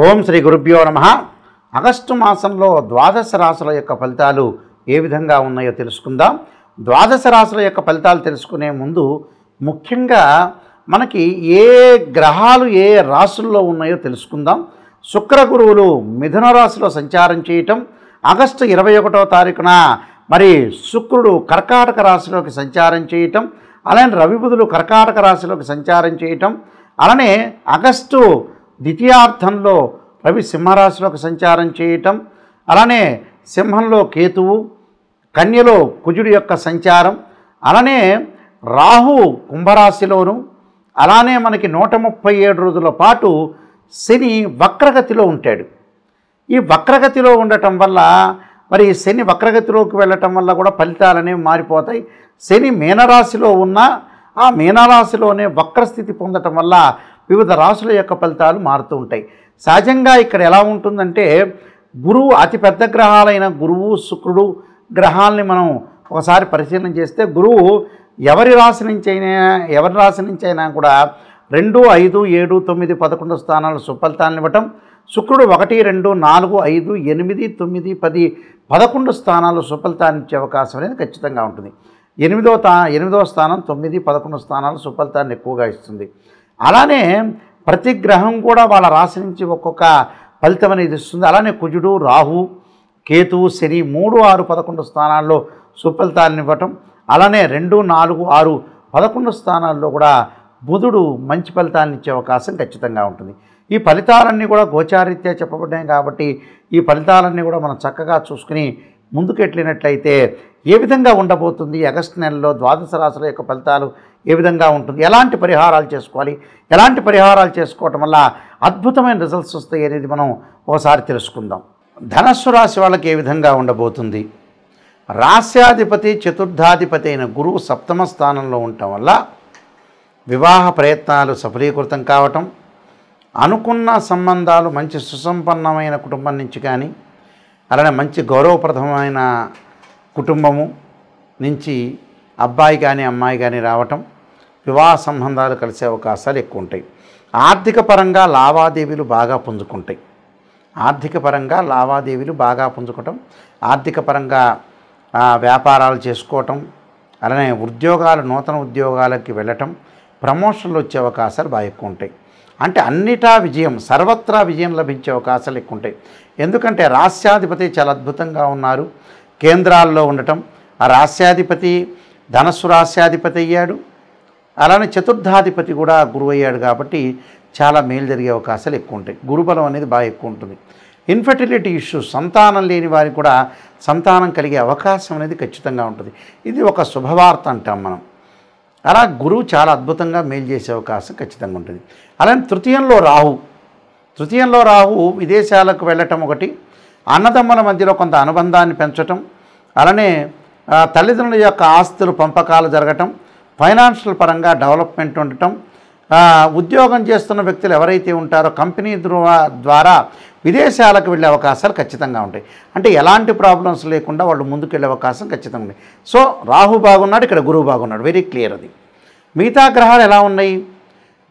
ఓం శ్రీ గురుభ్యో నమః. ఆగస్టు మాసంలో ద్వాదశ రాశుల యొక్క ఫలితాలు ఏ విధంగా ఉన్నాయో తెలుసుకుందాం. ద్వాదశ రాశుల యొక్క ఫలితాలు తెలుసుకునే ముందు ముఖ్యంగా మనకి ఏ గ్రహాలు ఏ రాశుల్లో ఉన్నాయో తెలుసుకుందాం. శుక్ర గురువులు మిథున రాశిలో సంచారం చేయటం, ఆగస్టు 21వ తారీఖున మరి శుక్రుడు కర్కాటక రాశిలోకి సంచారం చేయటం, అలానే రవి బుధులు కర్కాటక రాశిలోకి సంచారం చేయటం, అలానే ఆగస్టు ద్వితీయార్థంలో రవి సింహరాశిలోకి సంచారం చేయటం, అలానే సింహంలో కేతువు, కన్యలో కుజుడి యొక్క సంచారం, అలానే రాహు కుంభరాశిలోను, అలానే మనకి 137 రోజుల పాటు శని వక్రగతిలో ఉంటాడు. ఈ వక్రగతిలో ఉండటం వల్ల మరి శని వక్రగతిలోకి వెళ్ళటం వల్ల కూడా ఫలితాలు అనేవి మారిపోతాయి. శని మీనరాశిలో ఉన్న ఆ మీనరాశిలోనే వక్రస్థితి పొందటం వల్ల వివిధ రాశుల యొక్క ఫలితాలు మారుతూ ఉంటాయి. సహజంగా ఇక్కడ ఎలా ఉంటుందంటే గురువు అతిపెద్ద గ్రహాలైన గురువు శుక్రుడు గ్రహాలని మనం ఒకసారి పరిశీలన చేస్తే గురువు ఎవరి రాశి నుంచి అయినా కూడా 2, 5, 7, 9, 11 స్థానాలు సుఫలితాలను ఇవ్వటం, శుక్రుడు 1, 2, 4, 5, 8, 9, 10, 11 స్థానాలు సుఫలితాన్ని ఇచ్చే అవకాశం అనేది ఖచ్చితంగా ఉంటుంది. 8వ స్థానం 9, 11 స్థానాలు సుఫలితాన్ని ఎక్కువగా ఇస్తుంది. అలానే ప్రతి గ్రహం కూడా వాళ్ళ రాశి నుంచి ఒక్కొక్క ఫలితం అనేది ఇస్తుంది. అలానే కుజుడు, రాహు, కేతువు, శని 3, 6, 11 స్థానాల్లో సుఫలితాలను ఇవ్వటం, అలానే 2, 4, 6, 11 స్థానాల్లో కూడా బుధుడు మంచి ఫలితాలను ఇచ్చే అవకాశం ఖచ్చితంగా ఉంటుంది. ఈ ఫలితాలన్నీ కూడా గోచారీత్యా చెప్పబడ్డాయి కాబట్టి ఈ ఫలితాలన్నీ కూడా మనం చక్కగా చూసుకుని ముందుకెళ్ళినట్లయితే ఏ విధంగా ఉండబోతుంది, ఆగస్టు నెలలో ద్వాదశ రాశుల యొక్క ఫలితాలు ఏ విధంగా ఉంటుంది, ఎలాంటి పరిహారాలు చేసుకోవాలి, ఎలాంటి పరిహారాలు చేసుకోవటం వల్ల అద్భుతమైన రిజల్ట్స్ వస్తాయి అనేది మనం ఒకసారి తెలుసుకుందాం. ధనస్సు రాశి వాళ్ళకి ఏ విధంగా ఉండబోతుంది. రాశ్యాధిపతి చతుర్థాధిపతి అయిన గురువు 7వ స్థానంలో ఉండటం వల్ల వివాహ ప్రయత్నాలు సఫలీకృతం కావటం, అనుకున్న సంబంధాలు మంచి సుసంపన్నమైన కుటుంబం నుంచి కానీ అలానే మంచి గౌరవప్రదమైన కుటుంబము నుంచి అబ్బాయి కానీ అమ్మాయి కానీ రావటం, వివాహ సంబంధాలు కలిసే అవకాశాలు ఎక్కువ ఉంటాయి. ఆర్థిక పరంగా లావాదేవీలు బాగా పుంజుకుంటాయి. ఆర్థిక పరంగా వ్యాపారాలు చేసుకోవటం, అలానే నూతన ఉద్యోగాలకి వెళ్ళటం, ప్రమోషన్లు వచ్చే అవకాశాలు బాగా ఎక్కువ ఉంటాయి. అంటే అన్నిటా విజయం, సర్వత్రా విజయం లభించే అవకాశాలు ఎక్కువ ఉంటాయి. ఎందుకంటే రాస్యాధిపతి చాలా అద్భుతంగా ఉన్నారు, కేంద్రాల్లో ఉండటం. ఆ రాస్యాధిపతి ధనస్సు రాస్యాధిపతి అయ్యాడు, అలానే చతుర్థాధిపతి కూడా గురువు అయ్యాడు కాబట్టి చాలా మేలు జరిగే అవకాశాలు ఎక్కువ ఉంటాయి. గురుబలం అనేది బాగా ఎక్కువ ఉంటుంది. ఇన్ఫర్టిలిటీ ఇష్యూస్, సంతానం లేని వారికి కూడా సంతానం కలిగే అవకాశం అనేది ఖచ్చితంగా ఉంటుంది. ఇది ఒక శుభవార్త అంటాం మనం. అలా గురువు చాలా అద్భుతంగా మేలు చేసే అవకాశం ఖచ్చితంగా ఉంటుంది. అలానే తృతీయంలో రాహు విదేశాలకు వెళ్ళటం ఒకటి, అన్నదమ్ముల మధ్యలో కొంత అనుబంధాన్ని పెంచటం, అలానే తల్లిదండ్రుల యొక్క ఆస్తులు పంపకాలు జరగటం, ఫైనాన్షియల్ పరంగా డెవలప్మెంట్ ఉండటం, ఉద్యోగం చేస్తున్న వ్యక్తులు ఎవరైతే ఉంటారో కంపెనీ ద్వారా విదేశాలకు వెళ్ళే అవకాశాలు ఖచ్చితంగా ఉంటాయి. అంటే ఎలాంటి ప్రాబ్లమ్స్ లేకుండా వాళ్ళు ముందుకు వెళ్ళే అవకాశం ఖచ్చితంగా ఉంది. సో రాహు బాగున్నాడు, ఇక్కడ గురువు బాగున్నాడు, వెరీ క్లియర్ అది. మిగతా గ్రహాలు ఎలా ఉన్నాయి.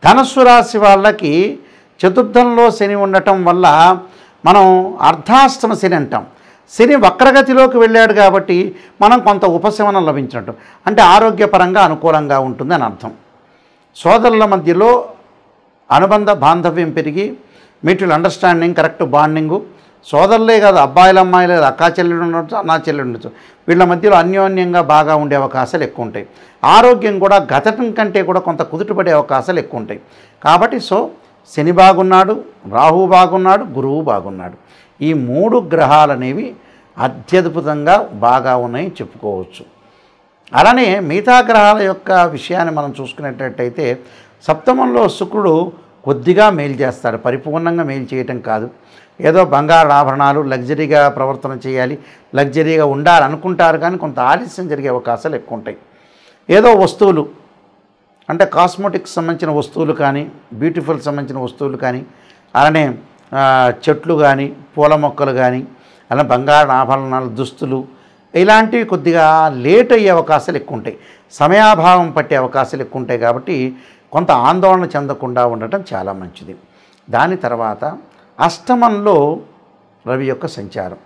ధనస్సు రాశి వాళ్ళకి చతుర్థంలో శని ఉండటం వల్ల మనం అర్ధాష్టమ శని అంటాం. శని వక్రగతిలోకి వెళ్ళాడు కాబట్టి మనం కొంత ఉపశమనం లభించినట్టు, అంటే ఆరోగ్యపరంగా అనుకూలంగా ఉంటుంది అని అర్థం. సోదరుల మధ్యలో అనుబంధ బాంధవ్యం పెరిగి మ్యూచువల్ అండర్స్టాండింగ్, కరెక్ట్ బాండింగు, సోదరులే కాదు అబ్బాయిలు అమ్మాయిలు లేదు, అక్కా చెల్లెలు ఉండొచ్చు, అన్నా చెల్లెలు ఉండొచ్చు, వీళ్ళ మధ్యలో అన్యోన్యంగా బాగా ఉండే అవకాశాలు ఎక్కువ ఉంటాయి. ఆరోగ్యం కూడా గతం కంటే కూడా కొంత కుదుటపడే అవకాశాలు ఎక్కువ ఉంటాయి. కాబట్టి శని బాగున్నాడు, రాహు బాగున్నాడు, గురువు బాగున్నాడు. ఈ 3 గ్రహాలు అనేవి అత్యద్భుతంగా బాగా ఉన్నాయని చెప్పుకోవచ్చు. అలానే మిగతా గ్రహాల యొక్క విషయాన్ని మనం చూసుకునేటట్టయితే 7వ శుక్రుడు కొద్దిగా మేలు చేస్తాడు, పరిపూర్ణంగా మేలు చేయటం కాదు. ఏదో బంగారు ఆభరణాలు, లగ్జరీగా ప్రవర్తన చేయాలి, లగ్జరీగా ఉండాలనుకుంటారు కానీ కొంత ఆలస్యం జరిగే అవకాశాలు ఎక్కువ ఉంటాయి. ఏదో వస్తువులు అంటే కాస్మెటిక్స్ సంబంధించిన వస్తువులు కానీ, బ్యూటిఫుల్ సంబంధించిన వస్తువులు కానీ, అలానే చెట్లు కానీ, పూల మొక్కలు కానీ, అలా బంగారు ఆభరణాలు, దుస్తులు, ఇలాంటివి కొద్దిగా లేట్ అయ్యే అవకాశాలు ఎక్కువ ఉంటాయి. సమయాభావం పట్టే అవకాశాలు ఎక్కువ ఉంటాయి. కాబట్టి కొంత ఆందోళన చెందకుండా ఉండటం చాలా మంచిది. దాని తర్వాత అష్టమంలో రవి యొక్క సంచారం.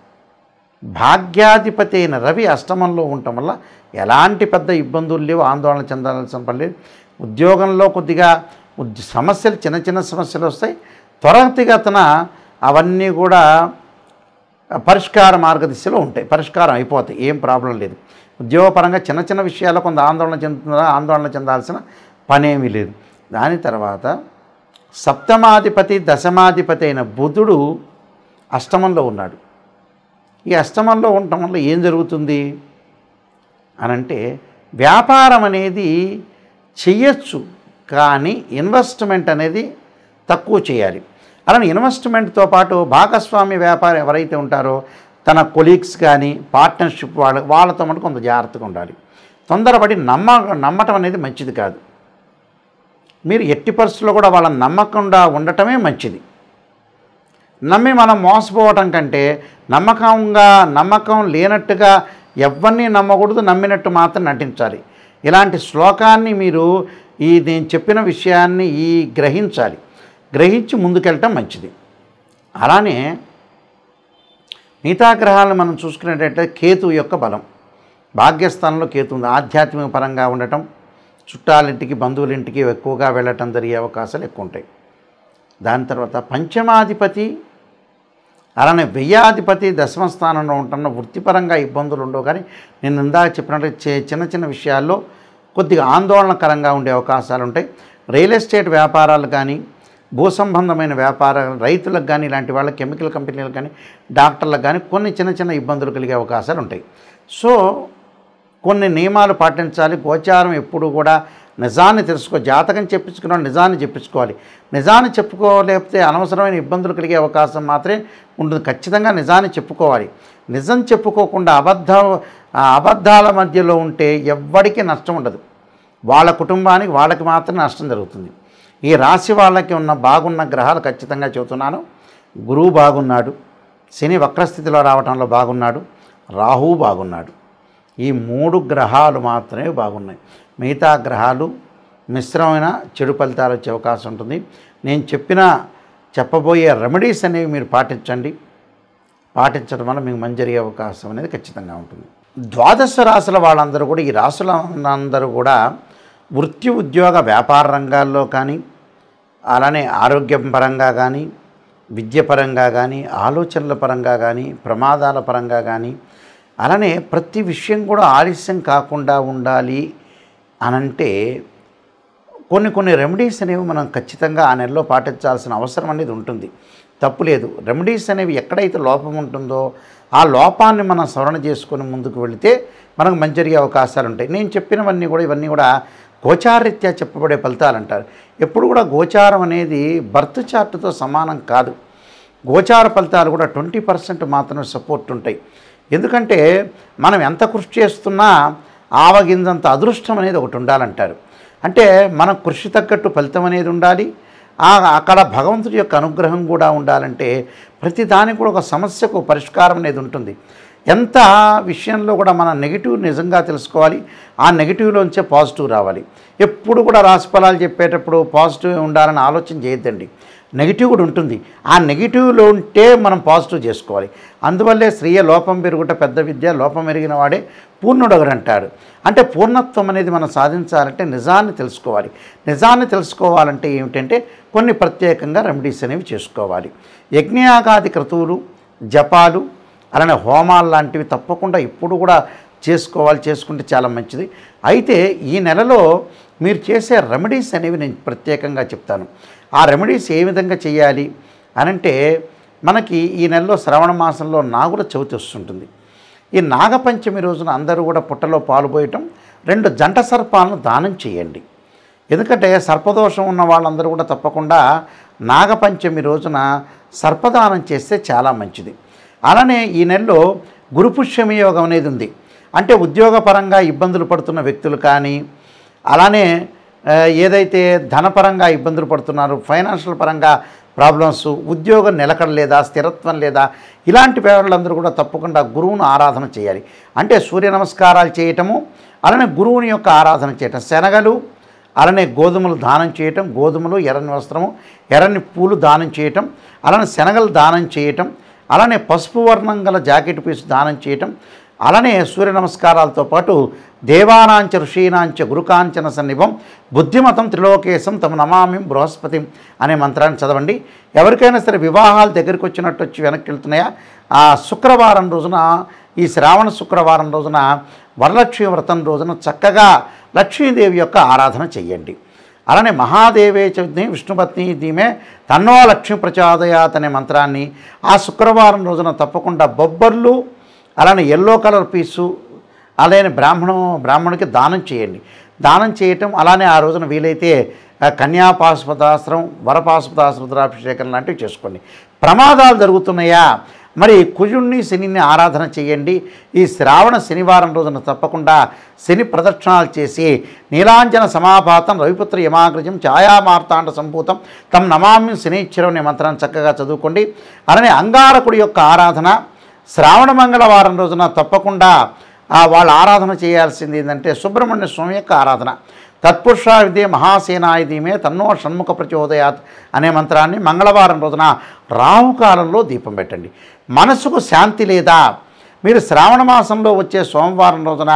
భాగ్యాధిపతి అయిన రవి అష్టమంలో ఉండటం వల్ల ఎలాంటి పెద్ద ఇబ్బందులు లేవు, ఆందోళన చెందాల్సిన పని లేదు. ఉద్యోగంలో కొద్దిగా సమస్యలు, చిన్న చిన్న సమస్యలు వస్తాయి. త్వరితగతిన అవన్నీ కూడా పరిష్కార మార్గదిశలో ఉంటాయి, పరిష్కారం అయిపోతాయి, ఏం ప్రాబ్లం లేదు. ఉద్యోగపరంగా చిన్న చిన్న విషయాల్లో కొంత ఆందోళన చెందాల్సిన పనేమీ లేదు. దాని తర్వాత సప్తమాధిపతి దశమాధిపతి అయిన బుధుడు అష్టమంలో ఉన్నాడు. ఈ అష్టమంలో ఉండటం వల్ల ఏం జరుగుతుంది అనంటే, వ్యాపారం అనేది చెయ్యొచ్చు, కానీ ఇన్వెస్ట్మెంట్ అనేది తక్కువ చేయాలి. అలానే ఇన్వెస్ట్మెంట్తో పాటు భాగస్వామ్య వ్యాపారం ఎవరైతే ఉంటారో తన కొలీగ్స్ కానీ పార్ట్నర్షిప్ వాళ్ళతో మనకు కొంత జాగ్రత్తగా ఉండాలి. తొందరపడి నమ్మటం అనేది మంచిది కాదు. మీరు ఎట్టి పరిస్థితుల్లో కూడా వాళ్ళని నమ్మకుండా ఉండటమే మంచిది. నమ్మి మనం మోసపోవటం కంటే నమ్మకం లేనట్టుగా ఎవరిని నమ్మకూడదు, నమ్మినట్టు మాత్రం నటించాలి. ఇలాంటి శ్లోకాన్ని మీరు నేను చెప్పిన విషయాన్ని గ్రహించి ముందుకెళ్ళటం మంచిది. అలానే మిగతా గ్రహాలను మనం చూసుకునేటట్లయితే కేతువు యొక్క బలం, భాగ్యస్థానంలో కేతు ఉంది. ఆధ్యాత్మిక పరంగా ఉండటం, చుట్టాలింటికి బంధువులింటికి ఎక్కువగా వెళ్ళటం జరిగే అవకాశాలు ఎక్కువ ఉంటాయి. దాని తర్వాత పంచమాధిపతి అలానే వ్యయాధిపతి దశమ స్థానంలో ఉంటున్న వృత్తిపరంగా ఇబ్బందులు ఉండవు. కానీ నేను ఇందాక చెప్పినట్టు చిన్న చిన్న విషయాల్లో కొద్దిగా ఆందోళనకరంగా ఉండే అవకాశాలు ఉంటాయి. రియల్ ఎస్టేట్ వ్యాపారాలు కానీ, భూ సంబంధమైన వ్యాపారాలు, రైతులకు కానీ, ఇలాంటి వాళ్ళకి, కెమికల్ కంపెనీలకు కానీ, డాక్టర్లకు కానీ కొన్ని చిన్న చిన్న ఇబ్బందులు కలిగే అవకాశాలు ఉంటాయి. సో కొన్ని నియమాలు పాటించాలి. గోచారం ఎప్పుడు కూడా నిజాన్ని జాతకం చెప్పించుకున్న నిజాన్ని చెప్పించుకోవాలి. నిజాన్ని చెప్పుకోలేకపోతే అనవసరమైన ఇబ్బందులు కలిగే అవకాశం మాత్రమే ఉంటుంది. ఖచ్చితంగా నిజాన్ని చెప్పుకోవాలి. నిజం చెప్పుకోకుండా అబద్ధాల మధ్యలో ఉంటే ఎవ్వడికి నష్టం ఉండదు. వాళ్ళ కుటుంబానికి వాళ్ళకి మాత్రమే నష్టం జరుగుతుంది. ఈ రాశి వాళ్ళకి బాగున్న గ్రహాలు ఖచ్చితంగా చెబుతున్నాను. గురువు బాగున్నాడు, శని వక్రస్థితిలో రావడంలో బాగున్నాడు, రాహువు బాగున్నాడు. ఈ 3 గ్రహాలు మాత్రమే బాగున్నాయి. మిగతా గ్రహాలు మిశ్రమైన చెడు ఫలితాలు వచ్చే అవకాశం ఉంటుంది. నేను చెప్పబోయే రెమెడీస్ అనేవి మీరు పాటించడం వల్ల మీకు మంచి జరిగే అవకాశం అనేది ఖచ్చితంగా ఉంటుంది. ద్వాదశ రాశుల వాళ్ళందరూ కూడా, ఈ రాశులందరూ కూడా వృత్తి, ఉద్యోగ, వ్యాపార రంగాల్లో కానీ, అలానే ఆరోగ్యం పరంగా కానీ, విద్య పరంగా కానీ, ఆలోచనల పరంగా కానీ, ప్రమాదాల పరంగా కానీ, అలానే ప్రతి విషయం కూడా ఆలస్యం కాకుండా ఉండాలి అనంటే కొన్ని రెమెడీస్ అనేవి మనం ఖచ్చితంగా ఆ నెలలో పాటించాల్సిన అవసరం అనేది ఉంటుంది. తప్పులేదు. రెమెడీస్ అనేవి ఎక్కడైతే లోపం ఉంటుందో ఆ లోపాన్ని మనం సవరణ చేసుకొని ముందుకు వెళితే మనకు మంచి జరిగే అవకాశాలు ఉంటాయి. నేను చెప్పినవన్నీ కూడా ఇవన్నీ కూడా గోచారరీత్యా చెప్పబడే ఫలితాలు అంటారు. ఎప్పుడు కూడా గోచారం అనేది బర్త్ చార్ట్తో సమానం కాదు. గోచార ఫలితాలు కూడా 20% మాత్రమే సపోర్ట్ ఉంటాయి. ఎందుకంటే మనం ఎంత కృషి చేస్తున్నా ఆవగింజంత అదృష్టం అనేది ఒకటి ఉండాలంటారు. అంటే మనం కృషి తగ్గట్టు ఫలితం అనేది ఉండాలి. అక్కడ భగవంతుడి యొక్క అనుగ్రహం కూడా ఉండాలంటే ప్రతి దానికి కూడా ఒక సమస్యకు పరిష్కారం అనేది ఉంటుంది. ఎంత విషయంలో కూడా మన నెగిటివ్ నిజంగా తెలుసుకోవాలి. ఆ నెగిటివ్లోంచే పాజిటివ్ రావాలి. ఎప్పుడు కూడా రాశిఫలాలు చెప్పేటప్పుడు పాజిటివ్ ఉండాలని ఆలోచన చేయొద్దండి. నెగిటివ్ కూడా ఉంటుంది. ఆ నెగిటివ్లో ఉంటే మనం పాజిటివ్ చేసుకోవాలి. అందువల్లే శ్రీయ లోపం పెరుగుట పెద్ద విద్య, లోపం ఎరిగిన వాడే పూర్ణుడొగరు అంటాడు. అంటే పూర్ణత్వం అనేది మనం సాధించాలంటే నిజాన్ని తెలుసుకోవాలి. నిజాన్ని తెలుసుకోవాలంటే ఏమిటంటే కొన్ని ప్రత్యేకంగా రెమెడీస్ అనేవి చేసుకోవాలి. యజ్ఞయాగాది క్రతువులు, జపాలు, అలానే హోమాలు లాంటివి తప్పకుండా ఇప్పుడు కూడా చేసుకుంటే చాలా మంచిది. అయితే ఈ నెలలో మీరు చేసే రెమెడీస్ అనేవి నేను ప్రత్యేకంగా చెప్తాను. ఆ రెమెడీస్ ఏ విధంగా చేయాలి అనంటే, మనకి ఈ నెలలో శ్రావణ మాసంలో నాగుల చవితి వస్తుంటుంది. ఈ నాగపంచమి రోజున అందరూ కూడా పుట్టలో పాలు పోయటం, 2 జంట సర్పాలను దానం చేయండి. ఎందుకంటే సర్పదోషం ఉన్న వాళ్ళందరూ కూడా తప్పకుండా నాగపంచమి రోజున సర్పదానం చేస్తే చాలా మంచిది. అలానే ఈ నెలలో గురుపుష్యమి యోగం అనేది ఉంది. అంటే ఉద్యోగపరంగా ఇబ్బందులు పడుతున్న వ్యక్తులు కానీ, అలానే ఏదైతే ధనపరంగా ఇబ్బందులు పడుతున్నారో, ఫైనాన్షియల్ పరంగా ప్రాబ్లమ్స్, ఉద్యోగం నిలకడ లేదా, స్థిరత్వం లేదా, ఇలాంటి వాళ్ళందరూ కూడా తప్పకుండా గురువును ఆరాధన చేయాలి. అంటే సూర్య నమస్కారాలు చేయటము, అలానే గురువుని యొక్క ఆరాధన చేయటం, శనగలు అలానే గోధుమలు దానం చేయటం, గోధుమలు, ఎర్రని వస్త్రము, ఎర్రని పూలు దానం చేయటం, అలానే శనగలు దానం చేయటం, అలానే పసుపు వర్ణం గల జాకెట్ పీసు దానం చేయటం, అలానే సూర్య నమస్కారాలతో పాటు దేవానాంచ ఋషీనాంచ గురుకాంచన సన్నిభం బుద్ధిమతం త్రిలోకేశం తమ నమామి బృహస్పతి అనే మంత్రాన్ని చదవండి. ఎవరికైనా సరే వివాహాలు దగ్గరికి వచ్చినట్టు వచ్చి వెనక్కి వెళ్తున్నాయా, ఆ శుక్రవారం రోజున, ఈ శ్రావణ శుక్రవారం రోజున, వరలక్ష్మి వ్రతం రోజున చక్కగా లక్ష్మీదేవి యొక్క ఆరాధన చెయ్యండి. అలానే మహాదేవే చ విష్ణుపత్ని ధీమే తన్నో లక్ష్మీ ప్రచోదయాత్ అనే మంత్రాన్ని ఆ శుక్రవారం రోజున తప్పకుండా బొబ్బర్లు, అలానే ఎల్లో కలర్ పీసు, అలానే బ్రాహ్మణుడికి దానం చేయండి. దానం చేయటం, అలానే ఆ రోజున వీలైతే కన్యాపాశుపతాస్త్రం, వరపాశుపతాస్త్ర రుద్రాభిషేకం లాంటివి చేసుకోండి. ప్రమాదాలు జరుగుతున్నాయా, మరి కుజుణ్ణి శనిని ఆరాధన చేయండి. ఈ శ్రావణ శనివారం రోజున తప్పకుండా శని ప్రదక్షిణాలు చేసి నీలాంజన సమాపాతం రవిపుత్ర యమాగ్రజం ఛాయామార్తాండ సంభూతం తం నమామి శనిశ్చరం అనే మంత్రాన్ని చక్కగా చదువుకోండి. అలానే అంగారకుడి యొక్క ఆరాధన శ్రావణ మంగళవారం రోజున తప్పకుండా వాళ్ళ ఆరాధన చేయాల్సింది ఏంటంటే సుబ్రహ్మణ్య స్వామి యొక్క ఆరాధన. తత్పురుష విద్య మహాసేనాయ ధీమే తన్నో షణ్ముఖ ప్రచోదయాత్ అనే మంత్రాన్ని మంగళవారం రోజున రాహుకాలంలో దీపం పెట్టండి. మనసుకు శాంతి లేదా, మీరు శ్రావణ మాసంలో వచ్చే సోమవారం రోజున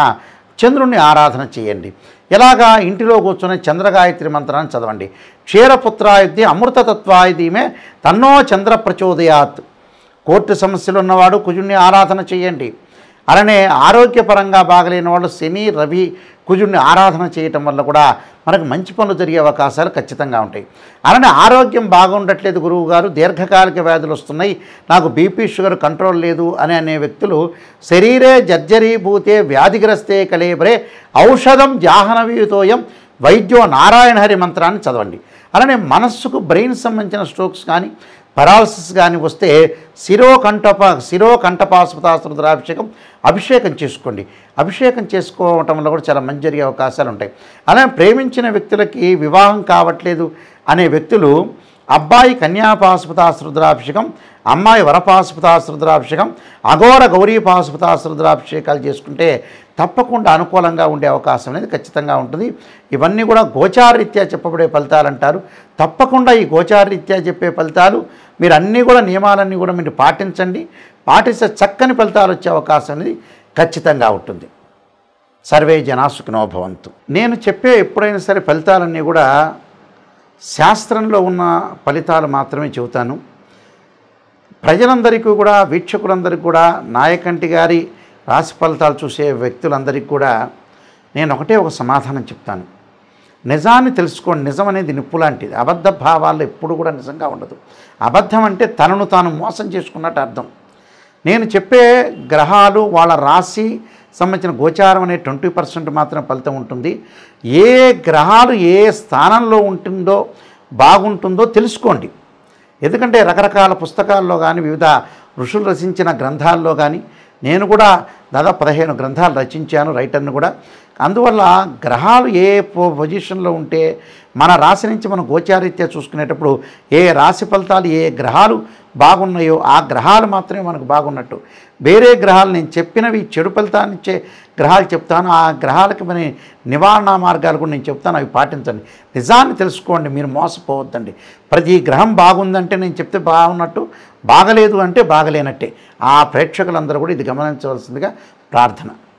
చంద్రుణ్ణి ఆరాధన చేయండి. ఇలాగా ఇంటిలో కూర్చొని చంద్రగాయత్రి మంత్రాన్ని చదవండి. క్షీరపుత్రాయుద్ధి అమృతతత్వాయ ధీమే తన్నో చంద్ర ప్రచోదయాత్. కోర్టు సమస్యలు ఉన్నవాడు కుజుణ్ణి ఆరాధన చేయండి. అలానే ఆరోగ్యపరంగా బాగలేని వాళ్ళు శని, రవి, కుజుడిని ఆరాధన చేయటం వల్ల కూడా మనకు మంచి పనులు జరిగే అవకాశాలు ఖచ్చితంగా ఉంటాయి. అలానే ఆరోగ్యం బాగుండట్లేదు గురువు గారు, దీర్ఘకాలిక వ్యాధులు వస్తున్నాయి, నాకు బీపీ షుగర్ కంట్రోల్ లేదు అనే వ్యక్తులు శరీరే జర్జరీభూతే వ్యాధిగ్రస్తే కలేబరే ఔషధం జాహ్నవీతోయం వైద్యో నారాయణ హరి మంత్రాన్ని చదవండి. అలానే మనస్సుకు బ్రెయిన్ సంబంధించిన స్ట్రోక్స్ కానీ పరాలసిస్ కానీ వస్తే శిరోకంఠపాశుపతాస్త్ర రుద్రాభిషేకం అభిషేకం చేసుకోండి. అభిషేకం చేసుకోవటం వల్ల కూడా చాలా మంచి జరిగే అవకాశాలు ఉంటాయి. అలానే ప్రేమించిన వ్యక్తులకి వివాహం కావట్లేదు అనే వ్యక్తులు అబ్బాయి కన్యాపాశుపతాస్త్ర రుద్రాభిషేకం, అమ్మాయి వరపాశుపతాస్త్ర రుద్రాభిషేకం, అఘోర గౌరీ పాశుపతాస్త్ర రుద్రాభిషేకాలు చేసుకుంటే తప్పకుండా అనుకూలంగా ఉండే అవకాశం అనేది ఖచ్చితంగా ఉంటుంది. ఇవన్నీ కూడా గోచారరీత్యా చెప్పబడే ఫలితాలు అంటారు. తప్పకుండా ఈ గోచారరీత్యా చెప్పే ఫలితాలు మీరు అన్నీ కూడా నియమాలన్నీ కూడా మీరు పాటించండి. పాటిస్తే చక్కని ఫలితాలు వచ్చే అవకాశం అనేది ఖచ్చితంగా ఉంటుంది. సర్వే జనా సుఖినో భవంతు. నేను చెప్పే ఎప్పుడైనా సరే ఫలితాలన్నీ కూడా శాస్త్రంలో ఉన్న ఫలితాలు మాత్రమే చెబుతాను. ప్రజలందరికీ కూడా, వీక్షకులందరికీ కూడా, నాయకంటి గారి రాశి ఫలితాలు చూసే వ్యక్తులందరికీ కూడా నేను ఒక సమాధానం చెప్తాను. నిజాన్ని తెలుసుకోండి. నిజం అనేది నిప్పు లాంటిది. అబద్ధ భావాలు ఎప్పుడు కూడా నిజంగా ఉండదు. అబద్ధం అంటే తనను తాను మోసం చేసుకున్నట్టు అర్థం. నేను చెప్పే గ్రహాలు వాళ్ళ రాశి సంబంధించిన గోచారం అనే 20% మాత్రమే ఫలితం ఉంటుంది. ఏ గ్రహాలు ఏ స్థానంలో ఉంటుందో బాగుంటుందో తెలుసుకోండి. ఎందుకంటే రకరకాల పుస్తకాల్లో కానీ, వివిధ ఋషులు రచించిన గ్రంథాల్లో కానీ, నేను కూడా దాదాపు 15 గ్రంథాలు రచించాను, రైటర్ని కూడా. అందువల్ల గ్రహాలు ఏ పొజిషన్లో ఉంటే మన రాశి నుంచి మనం గోచారీత్యా చూసుకునేటప్పుడు ఏ రాశి ఫలితాలు ఏ గ్రహాలు బాగున్నాయో ఆ గ్రహాలు మాత్రమే మనకు బాగున్నట్టు. వేరే గ్రహాలు నేను చెప్పినవి చెడు ఫలితాన్ని ఇచ్చే గ్రహాలు చెప్తాను, ఆ గ్రహాలకి మన నివారణ మార్గాలు కూడా నేను చెప్తాను, అవి పాటించండి. నిజాన్ని తెలుసుకోండి, మీరు మోసపోవద్దండి. ప్రతి గ్రహం బాగుందంటే నేను చెప్తే బాగున్నట్టు, బాగలేదు అంటే బాగలేనట్టే. ఆ ప్రేక్షకులందరూ కూడా ఇది గమనించవలసిందిగా ప్రార్థన.